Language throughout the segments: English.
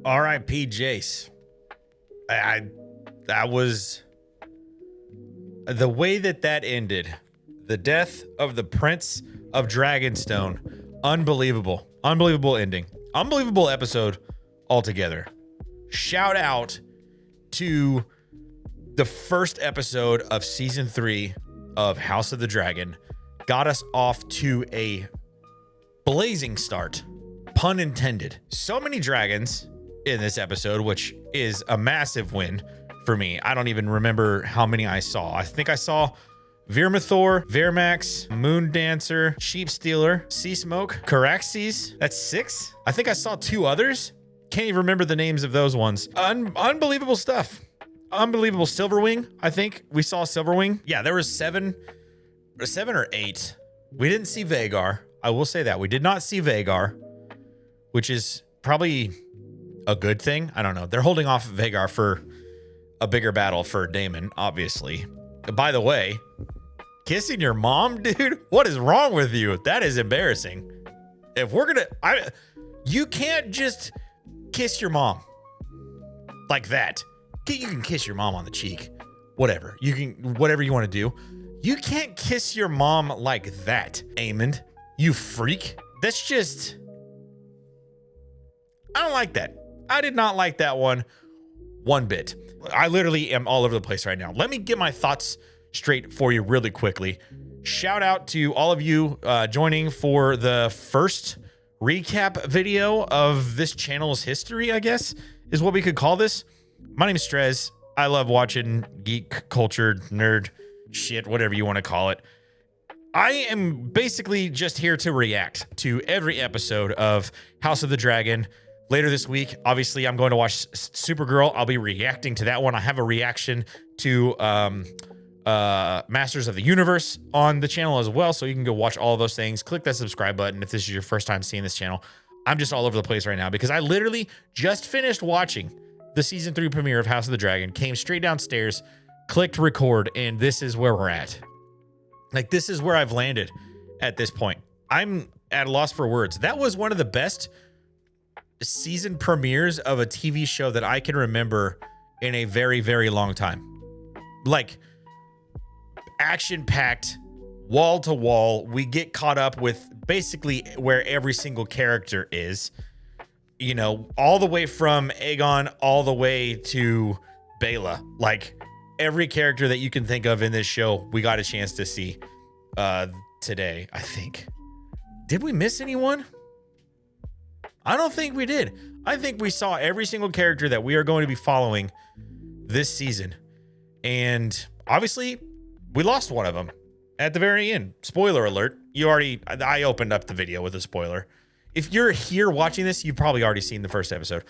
R.I.P. Jace. That was the way that ended. The death of the Prince of Dragonstone. Unbelievable ending. Unbelievable episode altogether. Shout out to the first episode of season 3 of House of the Dragon. Got us off to a blazing start. Pun intended. So many dragons in this episode, which is a massive win for me. I don't even remember how many I saw. I think I saw Vermithor, Vermax, Moon Dancer, Sheep Stealer, Sea Smoke, Caraxes. That's 6. I think I saw 2 others. Can't even remember the names of those ones. Unbelievable stuff. Unbelievable. Silverwing. I think we saw Silverwing. Yeah, there was 7 or 8. We didn't see Vhagar. I will say that we did not see Vhagar, which is probably a good thing. I don't know. They're holding off Vhagar for a bigger battle for Daemon, obviously. By the way, kissing your mom, dude? What is wrong with you? That is embarrassing. If we're gonna, you can't just kiss your mom like that. You can kiss your mom on the cheek, whatever. You can, whatever you want to do. You can't kiss your mom like that, Aemond. You freak. That's just, I don't like that. I did not like that one bit. I literally am all over the place right now. Let me get my thoughts straight for you really quickly. Shout out to all of you joining for the first recap video of this channel's history, I guess, is what we could call this. My name is Strez. I love watching geek culture, nerd shit, whatever you want to call it. I am basically just here to react to every episode of House of the Dragon. Later this week, obviously, I'm going to watch Supergirl. I'll be reacting to that one. I have a reaction to Masters of the Universe on the channel as well, so you can go watch all of those things. Click that subscribe button if this is your first time seeing this channel. I'm just all over the place right now because I literally just finished watching the season 3 premiere of House of the Dragon, came straight downstairs, clicked record, and this is where we're at. Like, this is where I've landed at this point. I'm at a loss for words. That was one of the best season premieres of a TV show that I can remember in a very, very long time. Like, action-packed, wall to wall. We get caught up with basically where every single character is. You know, all the way from Aegon all the way to Bela. Like, every character that you can think of in this show, we got a chance to see today, I think. Did we miss anyone? I don't think we did. I think we saw every single character that we are going to be following this season. And obviously, we lost one of them at the very end. Spoiler alert. I opened up the video with a spoiler. If you're here watching this, you've probably already seen the first episode.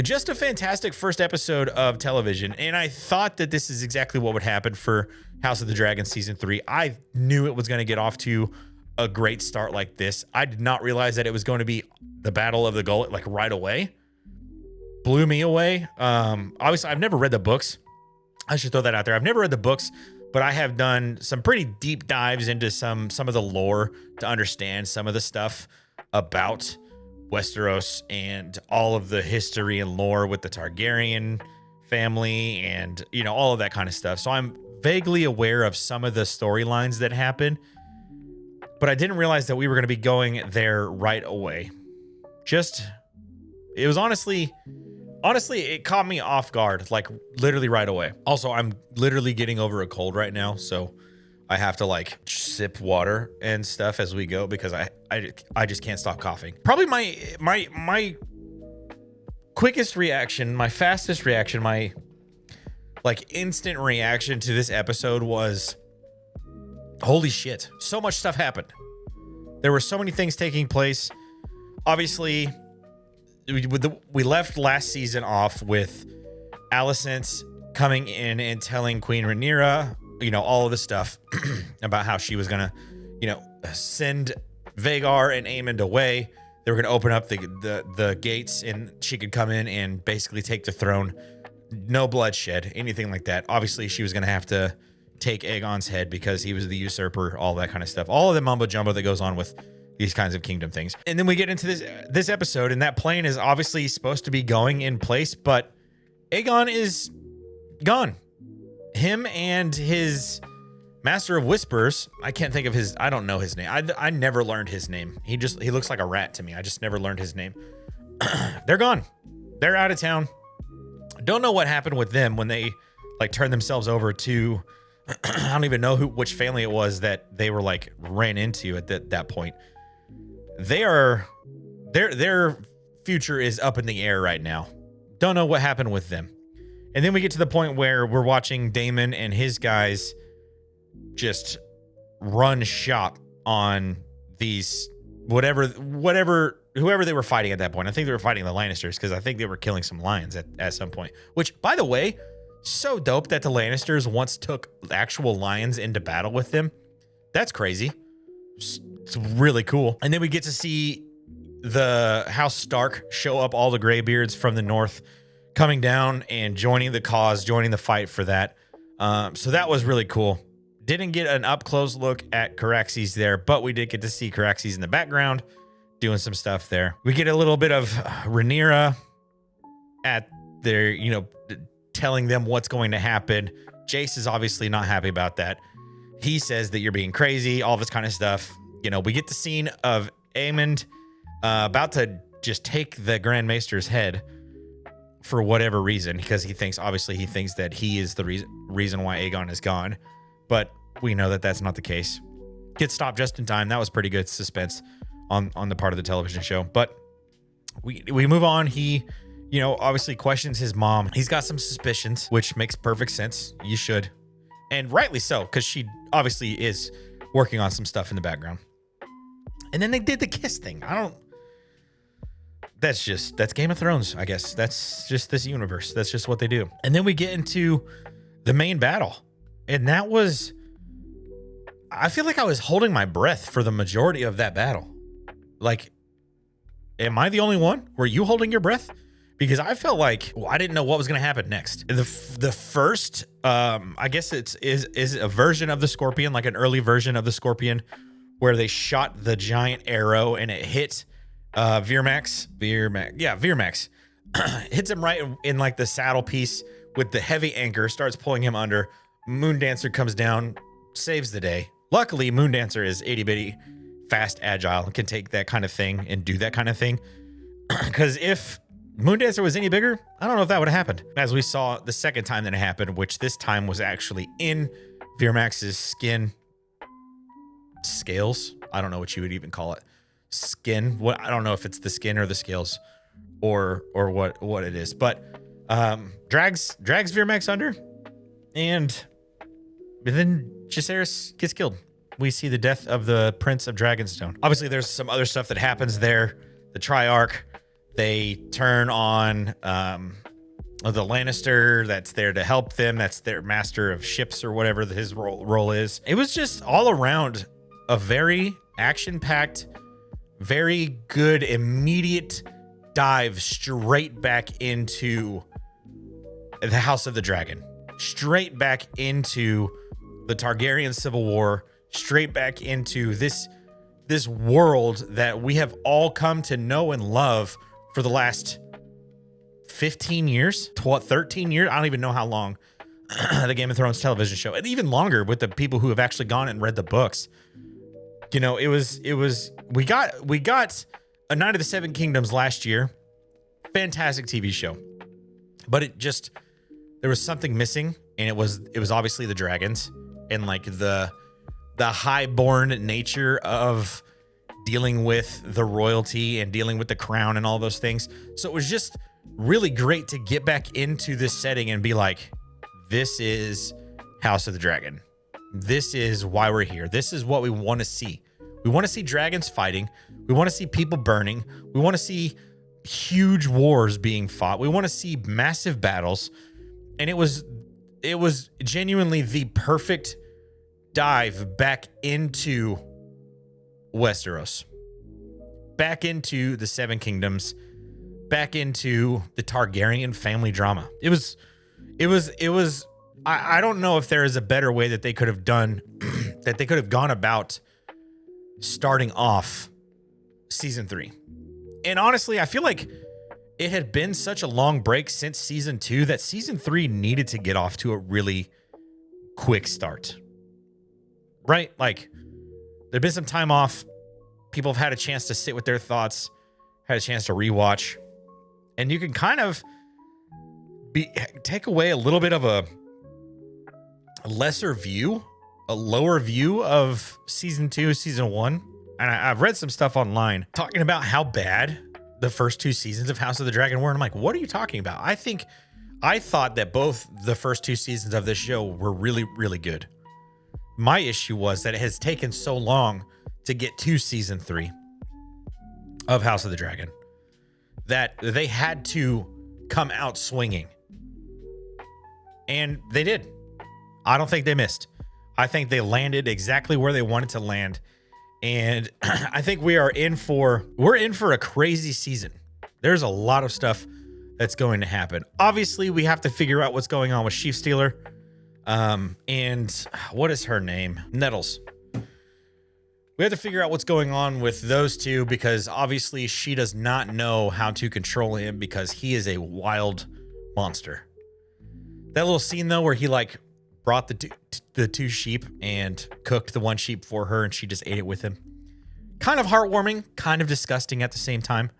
Just a fantastic first episode of television. And I thought that this is exactly what would happen for House of the Dragon season 3. I knew it was going to get off to a great start like this. I did not realize that it was going to be the Battle of the Gullet like right away. Blew me away. Obviously, I've never read the books. I should throw that out there. I've never read the books, but I have done some pretty deep dives into some of the lore to understand some of the stuff about Westeros and all of the history and lore with the Targaryen family and, you know, all of that kind of stuff. So I'm vaguely aware of some of the storylines that happen, but I didn't realize that we were going to be going there right away. It was honestly, it caught me off guard, like literally right away. Also, I'm literally getting over a cold right now, so I have to like sip water and stuff as we go because I just can't stop coughing. Probably my quickest reaction, my fastest reaction, my like instant reaction to this episode was, holy shit, so much stuff happened. There were so many things taking place. Obviously, we left last season off with Alicent coming in and telling Queen Rhaenyra, you know, all of the stuff about how she was gonna, you know, send Vhagar and Aemond away. They were gonna open up the gates and she could come in and basically take the throne. No bloodshed, anything like that. Obviously, she was gonna have to take Aegon's head because he was the usurper, all that kind of stuff. All of the mumbo jumbo that goes on with these kinds of kingdom things. And then we get into this episode, and that plan is obviously supposed to be going in place, but Aegon is gone. Him and his Master of Whispers, I can't think of I don't know his name. I never learned his name. He looks like a rat to me. I just never learned his name. They're gone. They're out of town. Don't know what happened with them when they like turned themselves over to I don't even know which family it was that they were like ran into at that point. Their future is up in the air right now. Don't know what happened with them. And then we get to the point where we're watching Daemon and his guys just run shop on these whoever they were fighting at that point. I think they were fighting the Lannisters because I think they were killing some lions at some point. Which, by the way, so dope that the Lannisters once took actual lions into battle with them. That's crazy. It's really cool. And then we get to see the House Stark show up, all the Greybeards from the north coming down and joining the cause, joining the fight for that. So that was really cool. Didn't get an up-close look at Caraxes there, but we did get to see Caraxes in the background doing some stuff there. We get a little bit of Rhaenyra at their, telling them what's going to happen. Jace is obviously not happy about that. He says that you're being crazy, all this kind of stuff. We get the scene of Aemond about to just take the Grand Maester's head for whatever reason, because he thinks that he is the reason why Aegon is gone. But we know that that's not the case. Gets stopped just in time. That was pretty good suspense on the part of the television show. But we move on. He, obviously questions his mom. He's got some suspicions, which makes perfect sense. You should. And rightly so, because she obviously is working on some stuff in the background. And then they did the kiss thing. That's Game of Thrones, I guess. That's just this universe. That's just what they do. And then we get into the main battle. And that was, I feel like I was holding my breath for the majority of that battle. Like, am I the only one? Were you holding your breath? Because I felt like I didn't know what was going to happen next. The first, I guess is a version of the Scorpion, like an early version of the Scorpion, where they shot the giant arrow and it hit Veermax. Hits him right in like the saddle piece with the heavy anchor, starts pulling him under. Moondancer comes down, saves the day. Luckily, Moondancer is itty bitty, fast, agile, and can take that kind of thing and do that kind of thing. Because if Moondancer was any bigger, I don't know if that would have happened. As we saw the second time that it happened, which this time was actually in Veermax's skin scales. I don't know what you would even call it. Skin. What, I don't know if it's the skin or the scales or what it is. But drags Veermax under, and then Jacaerys gets killed. We see the death of the Prince of Dragonstone. Obviously, there's some other stuff that happens there. The Triarch, they turn on the Lannister that's there to help them. That's their master of ships or whatever his role is. It was just all around a very action-packed, very good, immediate dive straight back into the House of the Dragon. Straight back into the Targaryen Civil War. Straight back into this world that we have all come to know and love for the last 15 years, 13 years. I don't even know how long the Game of Thrones television show, and even longer with the people who have actually gone and read the books. We got A Night of the Seven Kingdoms last year. Fantastic TV show. But there was something missing, and it was obviously the dragons and like the highborn nature of dealing with the royalty and dealing with the crown and all those things. So it was just really great to get back into this setting and be like, this is House of the Dragon. This is why we're here. This is what we want to see. We want to see dragons fighting. We want to see people burning. We want to see huge wars being fought. We want to see massive battles. And it was genuinely the perfect dive back into Westeros, back into the Seven Kingdoms, back into the Targaryen family drama. It was I don't know if there is a better way that they could have done that they could have gone about starting off season 3. And honestly, I feel like it had been such a long break since season 2 that season 3 needed to get off to a really quick start. Right? Like, there'd been some time off. People have had a chance to sit with their thoughts, had a chance to rewatch. And you can kind of take away a little bit of a lesser view, a lower view of season 2, season 1. And I've read some stuff online talking about how bad the first 2 seasons of House of the Dragon were. And I'm like, what are you talking about? I thought that both the first 2 seasons of this show were really, really good. My issue was that it has taken so long to get to season 3 of House of the Dragon that they had to come out swinging. And they did. I don't think they missed. I think they landed exactly where they wanted to land. And I think we're in for a crazy season. There's a lot of stuff that's going to happen. Obviously, we have to figure out what's going on with Sheaf Stealer. And what is her name? Nettles. We have to figure out what's going on with those two because obviously she does not know how to control him because he is a wild monster. That little scene though, where he like brought the 2 sheep and cooked the 1 sheep for her and she just ate it with him. Kind of heartwarming, kind of disgusting at the same time,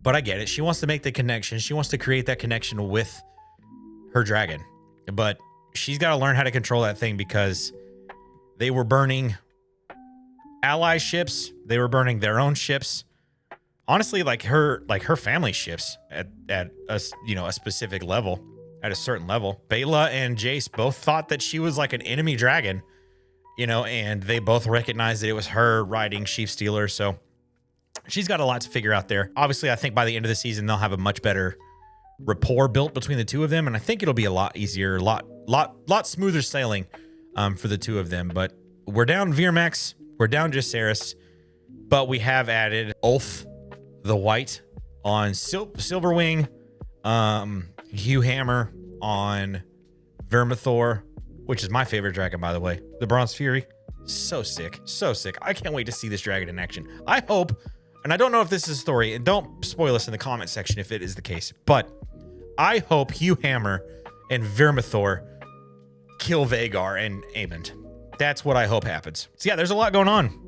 but I get it. She wants to make the connection. She wants to create that connection with her dragon, but she's got to learn how to control that thing because they were burning ally ships. They were burning their own ships. Honestly, like her family ships at a specific level, at a certain level. Bela and Jace both thought that she was like an enemy dragon, and they both recognized that it was her riding Sheaf Stealer. So she's got a lot to figure out there. Obviously, I think by the end of the season, they'll have a much better rapport built between the 2 of them. And I think it'll be a lot easier, a lot smoother sailing for the 2 of them. But we're down Veermax. We're down Jacaerys, but we have added Ulf the White on Silverwing, Hugh Hammer on Vermithor, which is my favorite dragon, by the way. The Bronze Fury. So sick. So sick. I can't wait to see this dragon in action. I hope, and I don't know if this is a story, and don't spoil us in the comment section if it is the case, but I hope Hugh Hammer and Vermithor kill Vhagar and Aemond. That's what I hope happens. So yeah, there's a lot going on.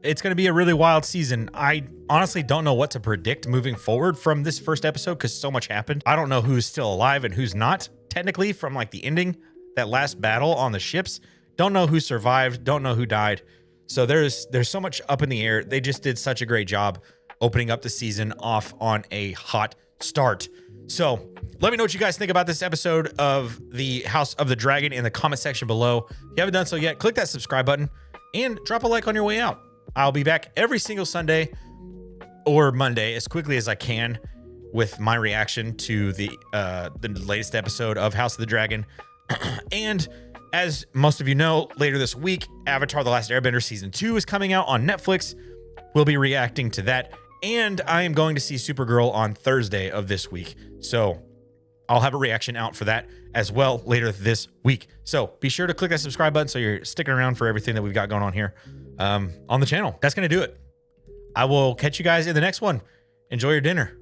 It's going to be a really wild season. I honestly don't know what to predict moving forward from this first episode because so much happened. I don't know who's still alive and who's not, technically, from like the ending, that last battle on the ships. Don't know who survived. Don't know who died. So there's so much up in the air. They just did such a great job opening up the season off on a hot start. So let me know what you guys think about this episode of the House of the Dragon in the comment section below. If you haven't done so yet, click that subscribe button and drop a like on your way out. I'll be back every single Sunday or Monday as quickly as I can with my reaction to the latest episode of House of the Dragon. And as most of you know, later this week, Avatar: The Last Airbender Season 2 is coming out on Netflix. We'll be reacting to that. And I am going to see Supergirl on Thursday of this week. So I'll have a reaction out for that as well later this week. So be sure to click that subscribe button so you're sticking around for everything that we've got going on here on the channel. That's going to do it. I will catch you guys in the next one. Enjoy your dinner.